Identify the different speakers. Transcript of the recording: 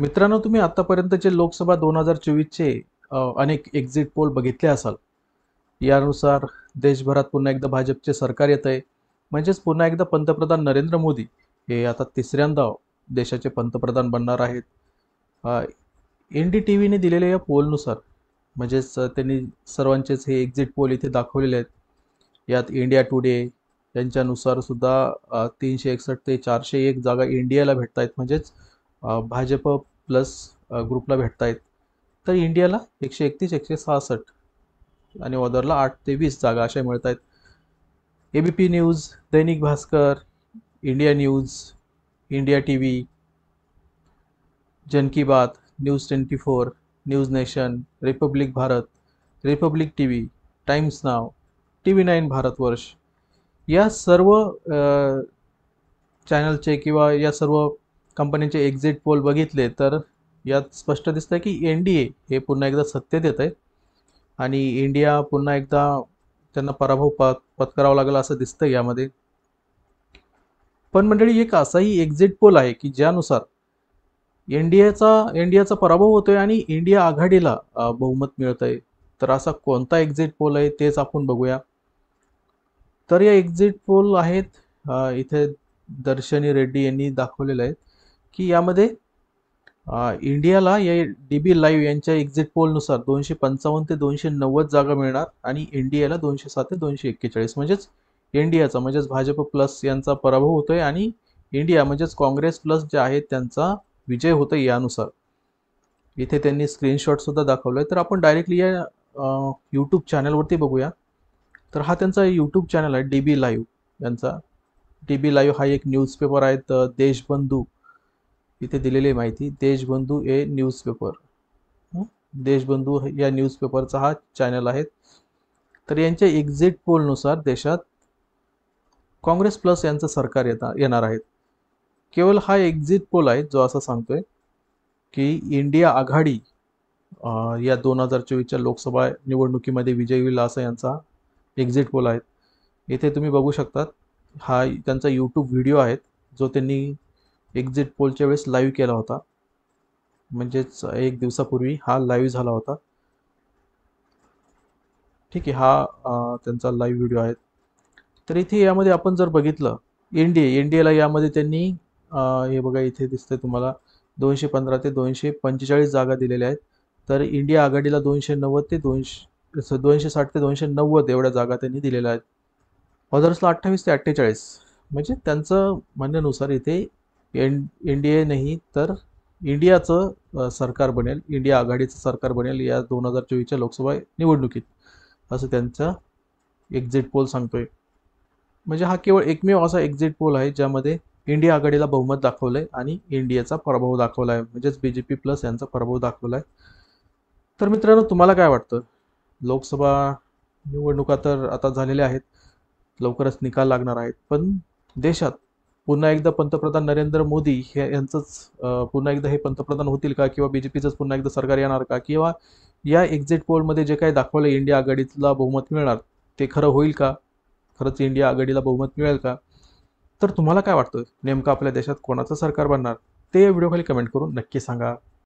Speaker 1: मित्रांनो, तुम्ही आतापर्यंतचे लोकसभा 2024चे अनेक एक्झिट पोल बघितले असाल. यानुसार देशभरात पुन्हा एकदा भाजपचे सरकार येत आहे. म्हणजेच पुन्हा एकदा पंतप्रधान नरेंद्र मोदी हे आता तिसऱ्यांदा देशाचे पंतप्रधान बनणार आहेत. NDTVने दिलेल्या या पोलनुसार म्हणजेच त्यांनी सर्वांचेच हे एक्झिट पोल इथे दाखवलेले आहेत. यात इंडिया टुडे यांच्यानुसार सुद्धा 361 ते 401 जागा इंडियाला भेटत आहेत. म्हणजेच भाजप प्लस ग्रुपला भेटत आहेत. तर इंडियाला 131 166 आणि ओदरला 8 ते 20 जागा अशा मिळत आहेत. ABP news, Dainik Bhaskar, India news, India TV, Jan Ki Baat, news 24, news nation, Republic Bharat, Republic TV, Times Now, TV9 Bharatvarsh या सर्व चॅनलचे किंवा या सर्व कंपन्यांचे एक्झिट पोल बघितले तर यात स्पष्ट दिसतं की NDA हे पुन्हा एकदा सत्तेत येत आहे आणि इंडिया पुन्हा एकदा त्यांना पराभव पत्करावा लागला असं दिसतं यामध्ये. पण मंडळी, एक असाही एक्झिट पोल आहे की ज्यानुसार इंडियाचा पराभव होतोय आणि इंडिया आघाडीला बहुमत मिळत आहे. तर असा कोणता एक्झिट पोल आहे तेच आपण बघूया. तर या एक्झिट पोल आहेत इथे दर्शनी रेड्डी यांनी दाखवलेलं आहे की यामध्ये इंडियाला या DB लाईव्ह यांच्या एक्झिट पोलनुसार 255 ते 290 जागा मिळणार आणि इंडियाला 207 ते 241. म्हणजेच इंडियाचा म्हणजेच भाजप प्लस यांचा पराभव होतोय आणि इंडिया म्हणजेच काँग्रेस प्लस जे आहेत त्यांचा विजय होतोय. यानुसार इथे त्यांनी स्क्रीनशॉट सुद्धा दाखवलाय. तर आपण डायरेक्टली या यूट्यूब चॅनलवरती बघूया. तर हा त्यांचा यूट्यूब चॅनल आहे DB लाईव्ह यांचा. DB लाईव्ह हा एक न्यूजपेपर आहे. देशबंधू इथे दिलेली माहिती, देशबंधू हे न्यूजपेपर, देशबंधू या न्यूजपेपरचा हा चॅनल आहे. तर यांच्या एक्झिट पोलनुसार देशात काँग्रेस प्लस यांचं सरकार येणार आहे. केवळ हा एक्झिट पोल आहे जो असं सांगतोय की इंडिया आघाडी या 2024च्या लोकसभा निवडणुकीमध्ये विजयी होईल असा यांचा एक्झिट पोल आहे. इथे तुम्ही बघू शकतात हा त्यांचा यूट्यूब व्हिडिओ आहे जो त्यांनी एक्झिट पोलच्या वेळेस लाईव्ह केला होता. म्हणजेच एक दिवसापूर्वी हा लाईव्ह झाला होता. ठीक आहे, हा त्यांचा लाईव्ह व्हिडिओ आहे. तर इथे यामध्ये आपण जर बघितलं इंडियाला यामध्ये त्यांनी हे बघा इथे दिसतंय तुम्हाला 215 ते 245 जागा दिलेल्या आहेत. तर इंडिया आघाडीला 260 ते 290 एवढ्या जागा त्यांनी दिलेल्या आहेत. अदर्सला 28 ते 48. म्हणजे त्यांचं म्हणण्यानुसार इथे NDA नाही तर इंडियाचं सरकार बनेल, इंडिया आघाडीचं सरकार बनेल या 2024च्या लोकसभा निवडणुकीत, असं त्यांचा एक्झिट पोल सांगतोय. म्हणजे हा केवळ एकमेव असा एक्झिट पोल आहे ज्यामध्ये इंडिया आघाडीला बहुमत दाखवलंय आणि इंडियाचा पराभव दाखवला आहे. म्हणजेच BJP प्लस यांचा पराभव दाखवला आहे. तर मित्रांनो, तुम्हाला काय वाटतं? लोकसभा निवडणुका तर आता झालेल्या आहेत, लवकरच निकाल लागणार आहेत. पण देशात पुन्हा एकदा पंतप्रधान नरेंद्र मोदी यांचंच पुन्हा एकदा हे पंतप्रधान होतील का, किंवा BJPचंच पुन्हा एकदा सरकार येणार का, किंवा या एक्झिट पोलमध्ये जे काही दाखवलं इंडिया आघाडीला बहुमत मिळणार ते खरं होईल का? खरंच इंडिया आघाडीला बहुमत मिळेल का? तर तुम्हाला काय वाटतं नेमकं आपल्या देशात कोणाचं सरकार बनणार ते या व्हिडिओखाली कमेंट करून नक्की सांगा.